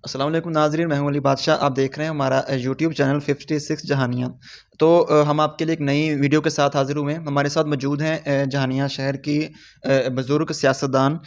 अस्सलाम वालेकुम नाज़रीन, मैं हूं अली बादशाह। आप देख रहे हैं हमारा यूट्यूब चैनल 56 जहानिया। तो हम आपके लिए एक नई वीडियो के साथ हाज़िर हुए हैं। हमारे साथ मौजूद हैं जहानिया शहर की बुज़ुर्ग सियासतदान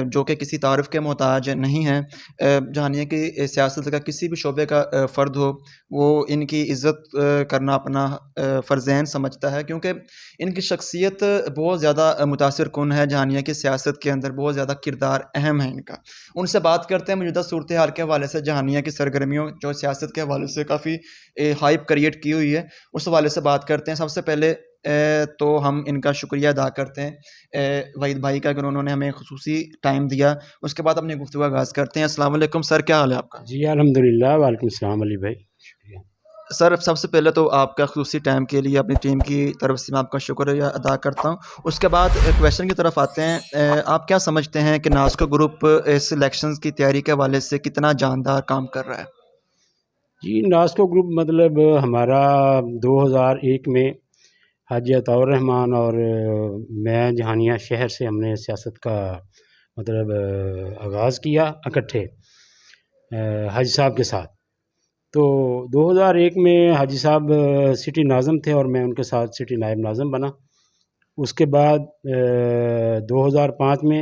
जो कि किसी तारीफ़ के मोहताज नहीं हैं। जहानिया की सियासत का किसी भी शोबे का फ़र्द हो, वो इनकी इज़्ज़त करना अपना फ़र्ज़-ऐन समझता है, क्योंकि इनकी शख्सियत बहुत ज़्यादा मुतासिर कुन है। जहानिया की सियासत के अंदर बहुत ज़्यादा किरदार अहम है इनका। उनसे बात करते हैं मौजूदा सूरत हाल के हवाले से, जहानिया की सरगर्मियों जो सियासत के हवाले से काफ़ी हाइप क्रिएट की हुई है, उस हवाले से बात करते हैं। सबसे पहले तो हम इनका शुक्रिया अदा करते हैं वहीद भाई का, अगर उन्होंने हमें खुसूसी टाइम दिया। उसके बाद अपनी गुफ्तगू आगाज़ करते हैं। अस्सलाम वालेकुम सर, क्या हाल है आपका? जी, अल्हम्दुलिल्लाह। वालेकुम सलाम अली भाई, शुक्रिया। सर, सबसे पहले तो आपका खुसूसी टाइम के लिए अपनी टीम की तरफ से मैं आपका शुक्रिया अदा करता हूँ। उसके बाद क्वेश्चन की तरफ आते हैं। आप क्या समझते हैं कि नास्को ग्रुप इस इलेक्शंस की तैयारी के हवाले से कितना जानदार काम कर रहा है? जी, नास्को ग्रुप मतलब हमारा 2001 में हाजी अताउर रहमान और मैं जहानिया शहर से हमने सियासत का मतलब आगाज़ किया इकट्ठे हाजी साहब के साथ। तो 2001 में हाजी साहब सिटी नाज़िम थे और मैं उनके साथ सिटी नायब नाज़िम बना। उसके बाद 2005 में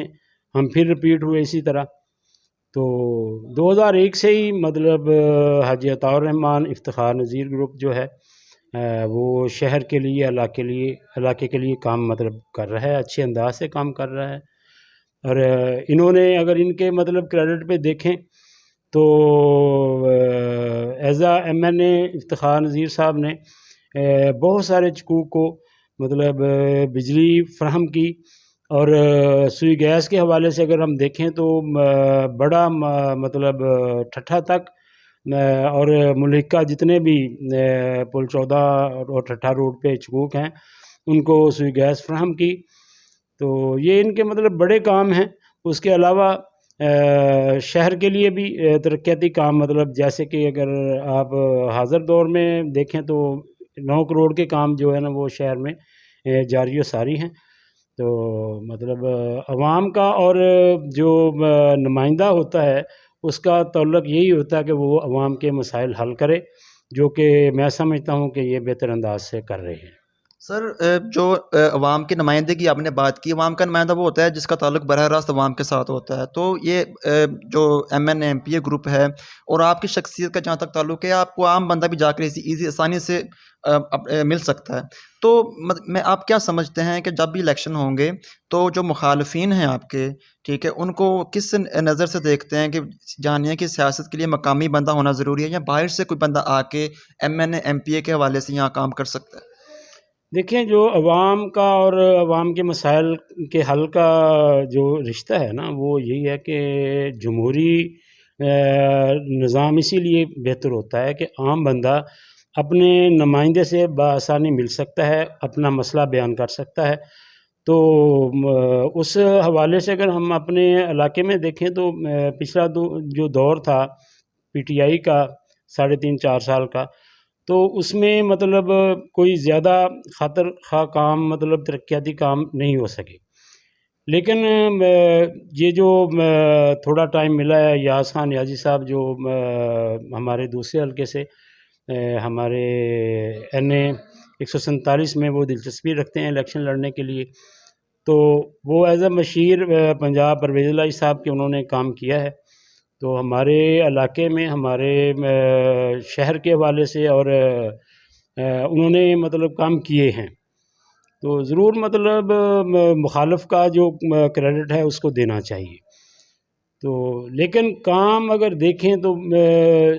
हम फिर रिपीट हुए इसी तरह। तो 2001 से ही मतलब हाजी अताउर रहमान इफ्तिखार नज़ीर ग्रुप जो है वो शहर के लिए इलाके के लिए काम मतलब कर रहा है, अच्छे अंदाज से काम कर रहा है। और इन्होंने अगर इनके मतलब क्रेडिट पे देखें तो एज़ आ एमएनए इफ्तिखार नज़ीर साहब ने बहुत सारे चकूक को मतलब बिजली फ्राहम की। और सुई गैस के हवाले से अगर हम देखें तो बड़ा मतलब ठट्ठा तक और मुल्हिका जितने भी पुल 14 और ठट्ठा रोड पे चकूक हैं उनको सुई गैस फ्राहम की। तो ये इनके मतलब बड़े काम हैं। उसके अलावा शहर के लिए भी तरक्याती काम मतलब जैसे कि अगर आप हाज़िर दौर में देखें तो 9 करोड़ के काम जो है ना वो शहर में जारी व सारी हैं। तो मतलब अवाम का और जो नुमाइंदा होता है उसका तअल्लुक़ यही होता है कि वो अवाम के मसाइल हल करे, जो कि मैं समझता हूँ कि ये बेहतर अंदाज़ से कर रहे हैं। सर, जो अवाम की नुमाइंदगी आपने बात की, अवाम का नुमाइंदा वो होता है जिसका ताल्लुक बराह रास्त अवाम के साथ होता है। तो ये जो एमएनए एमपीए ग्रुप है और आपकी शख्सियत का जहाँ तक ताल्लुक है, आपको आम बंदा भी जाकर ईज़ी आसानी से मिल सकता है। तो मैं आप क्या समझते हैं कि जब भी इलेक्शन होंगे तो जो मुखालफिन हैं आपके, ठीक है, उनको किस नज़र से देखते हैं कि जानिए कि सियासत के लिए मकामी बंदा होना ज़रूरी है या बाहर से कोई बंदा आके एमएनए एमपीए के हवाले से यहाँ काम कर सकता है? देखिए, जो अवाम का और अवाम के मसाइल के हल का जो रिश्ता है ना, वो यही है कि जमहूरी निज़ाम इसीलिए बेहतर होता है कि आम बंदा अपने नुमाइंदे से बआसानी मिल सकता है, अपना मसला बयान कर सकता है। तो उस हवाले से अगर हम अपने इलाके में देखें तो पिछला जो दौर था पीटीआई का 3.5-4 साल का, तो उसमें मतलब कोई ज़्यादा खातर ख़्वाह काम मतलब तरक्याती काम नहीं हो सके। लेकिन ये जो थोड़ा टाइम मिला है, याज़ खान याज़ी साहब जो हमारे दूसरे हलके से हमारे एनए 147 में वो दिलचस्पी रखते हैं इलेक्शन लड़ने के लिए। तो वो एज़ अ मशीर पंजाब परवेज़ इलाही साहब के उन्होंने काम किया है। तो हमारे इलाके में हमारे शहर के हवाले से और उन्होंने मतलब काम किए हैं। तो ज़रूर मतलब मुखालिफ का जो क्रेडिट है उसको देना चाहिए। तो लेकिन काम अगर देखें तो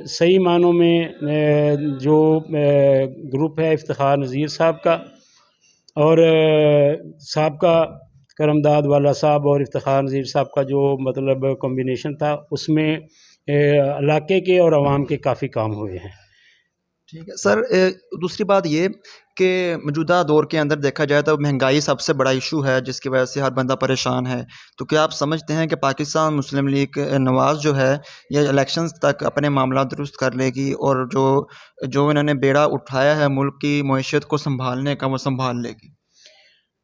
सही मानों में जो ग्रुप है इफ्तिखार नज़ीर साहब का और साबका करमदाद वाला साहब और इफ्तिखार नज़ीर साहब का जो मतलब कॉम्बिनेशन था उसमें इलाके के और आवाम के काफ़ी काम हुए हैं। ठीक है सर। दूसरी बात ये कि मौजूदा दौर के अंदर देखा जाए तो महंगाई सबसे बड़ा इशू है जिसकी वजह से हर बंदा परेशान है। तो क्या आप समझते हैं कि पाकिस्तान मुस्लिम लीग नवाज़ जो है ये इलेक्शंस तक अपने मामला दुरुस्त कर लेगी और जो जो इन्होंने बेड़ा उठाया है मुल्क की मईशत को संभालने का, वो संभाल लेगी?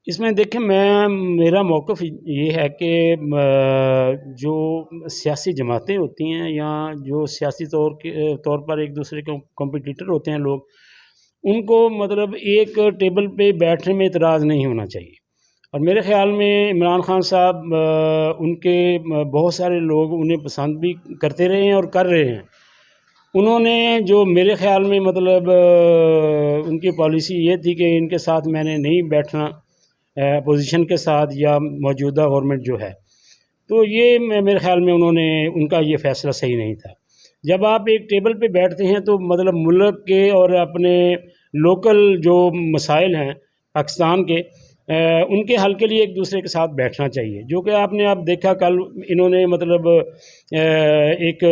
इसमें देखें मेरा मौक़िफ़ ये है कि जो सियासी जमातें होती हैं या जो सियासी तौर पर एक दूसरे के कॉम्पिटिटर होते हैं लोग, उनको मतलब एक टेबल पे बैठने में इतराज़ नहीं होना चाहिए। और मेरे ख़्याल में इमरान खान साहब उनके बहुत सारे लोग उन्हें पसंद भी करते रहे हैं और कर रहे हैं। उन्होंने जो मेरे ख़्याल में मतलब उनकी पॉलिसी ये थी कि इनके साथ मैंने नहीं बैठना, अपोज़िशन के साथ या मौजूदा गवर्नमेंट जो है। तो ये मेरे ख़्याल में उनका ये फ़ैसला सही नहीं था। जब आप एक टेबल पे बैठते हैं तो मतलब मुल्क के और अपने लोकल जो मसाइल हैं पाकिस्तान के, उनके हल के लिए एक दूसरे के साथ बैठना चाहिए। जो कि आपने देखा कल इन्होंने मतलब एक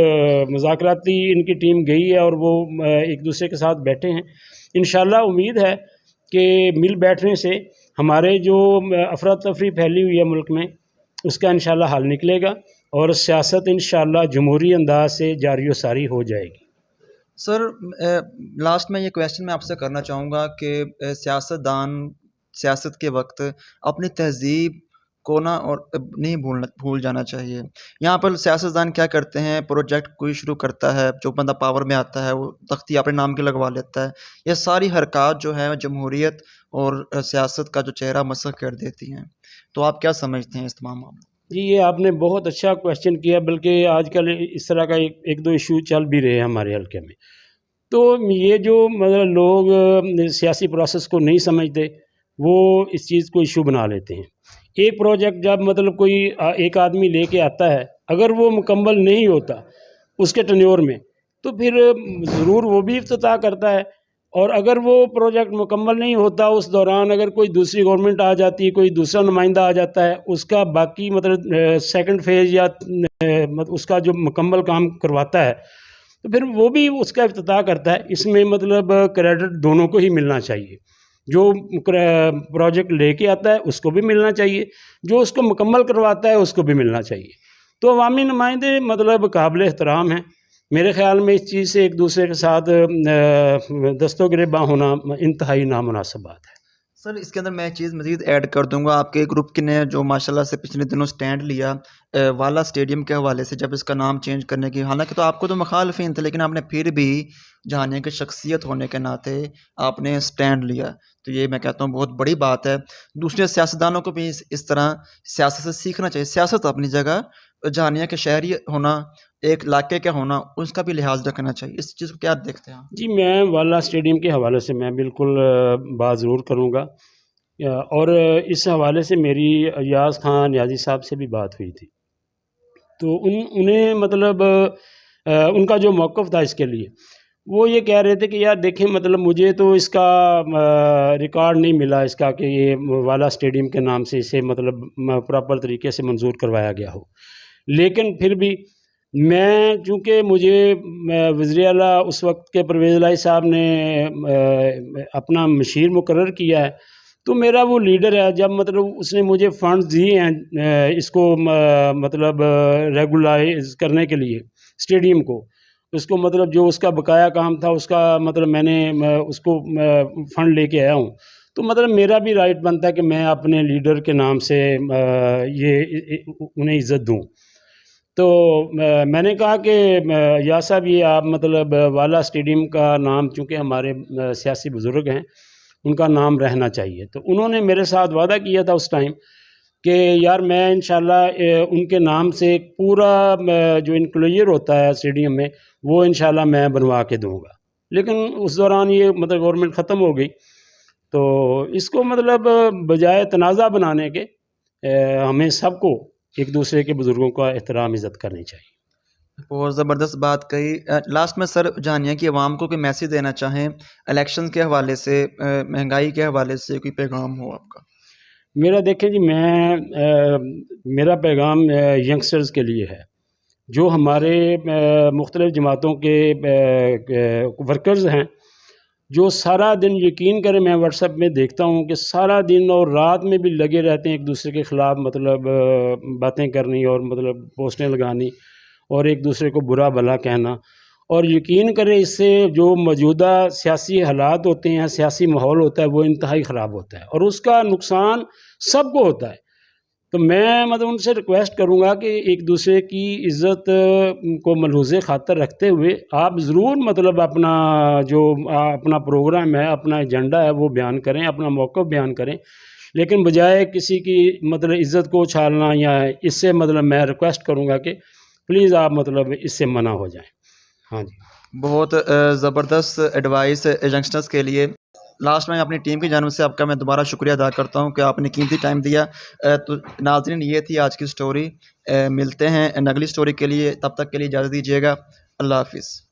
मुज़ाकराती इनकी टीम गई है और वो एक दूसरे के साथ बैठे हैं। इंशाअल्लाह उम्मीद है कि मिल बैठने से हमारे जो अफरा तफरी फैली हुई है मुल्क में, उसका इंशाअल्लाह हल निकलेगा और सियासत इंशाअल्लाह जमहूरी अंदाज से जारी व सारी हो जाएगी। सर लास्ट में ये क्वेश्चन मैं आपसे करना चाहूँगा कि सियासतदान सियासत के वक्त अपनी तहज़ीब को ना और नहीं भूल जाना चाहिए। यहाँ पर सियासतदान क्या करते हैं, प्रोजेक्ट कोई शुरू करता है, जो बंदा पावर में आता है वो तख्ती अपने नाम की लगवा लेता है। ये सारी हरकत जो है जमहूरियत और सियासत का जो चेहरा मसख़ कर देती हैं। तो आप क्या समझते हैं इस तमाम मामले? जी, ये आपने बहुत अच्छा क्वेश्चन किया, बल्कि आजकल इस तरह का एक दो इशू चल भी रहे हैं हमारे हल्के में। तो ये जो मतलब लोग सियासी प्रोसेस को नहीं समझते, वो इस चीज़ को इशू बना लेते हैं। एक प्रोजेक्ट जब मतलब कोई एक आदमी लेके आता है, अगर वो मुकम्मल नहीं होता उसके टेन्योर में, तो फिर ज़रूर वो भी इफ्तिताह करता है। और अगर वो प्रोजेक्ट मुकम्मल नहीं होता, उस दौरान अगर कोई दूसरी गवर्नमेंट आ जाती है, कोई दूसरा नुमाइंदा आ जाता है, उसका बाकी मतलब सेकंड फेज़ या उसका जो मुकम्मल काम करवाता है, तो फिर वो भी उसका इफ्तिताह करता है। इसमें मतलब क्रेडिट दोनों को ही मिलना चाहिए। जो प्रोजेक्ट लेके आता है उसको भी मिलना चाहिए, जो उसको मुकम्मल करवाता है उसको भी मिलना चाहिए। तो अवामी नुमाइंदे मतलब काबिल एहतराम हैं। मेरे ख़्याल में इस चीज़ से एक दूसरे के साथ दस्तों गिरेबां होना इंतहाई नामुनासिब बात है। सर इसके अंदर मैं एक चीज़ मज़ीद ऐड कर दूँगा, आपके ग्रुप के ने जो माशाल्लाह से पिछले दिनों स्टैंड लिया वाला स्टेडियम के हवाले से, जब इसका नाम चेंज करने की, हालांकि तो आपको तो मुखालफिन थे, लेकिन आपने फिर भी जहानिया की शख्सियत होने के नाते आपने स्टैंड लिया। तो ये मैं कहता हूँ बहुत बड़ी बात है। दूसरे सियासतदानों को भी इस तरह सियासत से सीखना चाहिए। सियासत अपनी जगह, जहानिया के शहरी होना, एक इलाके का होना, उसका भी लिहाज रखना चाहिए। इस चीज़ को क्या देखते हैं आप? जी, मैं वाला स्टेडियम के हवाले से मैं बिल्कुल बात ज़रूर करूँगा। और इस हवाले से मेरी अयाज़ खान नियाज़ी साहब से भी बात हुई थी। तो उन्हें मतलब उनका जो मौक़िफ़ था इसके लिए, वो ये कह रहे थे कि यार देखें, मतलब मुझे तो इसका रिकॉर्ड नहीं मिला इसका कि ये वाला स्टेडियम के नाम से इसे मतलब प्रॉपर तरीके से मंज़ूर करवाया गया हो। लेकिन फिर भी मैं, चूँकि मुझे वज़ीर आला उस वक़्त के परवेज़ इलाही साहब ने अपना मशीर मुकर्रर किया है, तो मेरा वो लीडर है। जब मतलब उसने मुझे फ़ंड्स दिए हैं इसको मतलब रेगुलाइज़ करने के लिए स्टेडियम को, उसको मतलब जो उसका बकाया काम था उसका मतलब मैंने उसको फ़ंड लेके आया हूँ। तो मतलब मेरा भी राइट बनता है कि मैं अपने लीडर के नाम से ये उन्हें इज़्ज़त दूँ। तो मैंने कहा कि या साहब, ये आप मतलब वाला स्टेडियम का नाम, चूँकि हमारे सियासी बुज़ुर्ग हैं, उनका नाम रहना चाहिए। तो उन्होंने मेरे साथ वादा किया था उस टाइम कि यार मैं इंशाल्लाह उनके नाम से एक पूरा जो इनक्लोज़र होता है स्टेडियम में, वो इंशाल्लाह मैं बनवा के दूँगा। लेकिन उस दौरान ये मतलब गवर्नमेंट ख़त्म हो गई। तो इसको मतलब बजाय तनाज़ा बनाने के हमें सबको एक दूसरे के बुज़ुर्गों का एहतराम इज़्ज़त करनी चाहिए। बहुत ज़बरदस्त बात कही। लास्ट में सर जहानिया की आवाम को कोई मैसेज देना चाहें इलेक्शन के हवाले से, महंगाई के हवाले से, कोई पैगाम हो आपका? मेरा देखें जी, मेरा पैगाम यंगस्टर्स के लिए है, जो हमारे मुख्तलिफ़ जमातों के वर्कर्स हैं, जो सारा दिन, यकीन करें मैं व्हाट्सएप में देखता हूँ कि सारा दिन और रात में भी लगे रहते हैं एक दूसरे के ख़िलाफ़, मतलब बातें करनी और मतलब पोस्टें लगानी और एक दूसरे को बुरा भला कहना। और यकीन करें इससे जो मौजूदा सियासी हालात होते हैं, सियासी माहौल होता है, वो इंतहाई ख़राब होता है और उसका नुकसान सबको होता है। तो मैं मतलब उनसे रिक्वेस्ट करूँगा कि एक दूसरे की इज़्ज़त को मलहूज़े ख़ातर रखते हुए आप ज़रूर मतलब अपना जो अपना प्रोग्राम है, अपना एजेंडा है वो बयान करें, अपना मौक़िफ़ बयान करें। लेकिन बजाय किसी की मतलब इज़्ज़त को उछालना या इससे मतलब मैं रिक्वेस्ट करूँगा कि प्लीज़ आप मतलब इससे मना हो जाएँ। हाँ जी। बहुत ज़बरदस्त एडवाइस यंगस्टर्स के लिए। लास्ट में अपनी टीम की जानिब से आपका मैं दोबारा शुक्रिया अदा करता हूँ कि आपने कीमती टाइम दिया। तो नाज़रीन, ये थी आज की स्टोरी। मिलते हैं अगली स्टोरी के लिए, तब तक के लिए इजाज़त दीजिएगा। अल्लाह हाफ़िज़।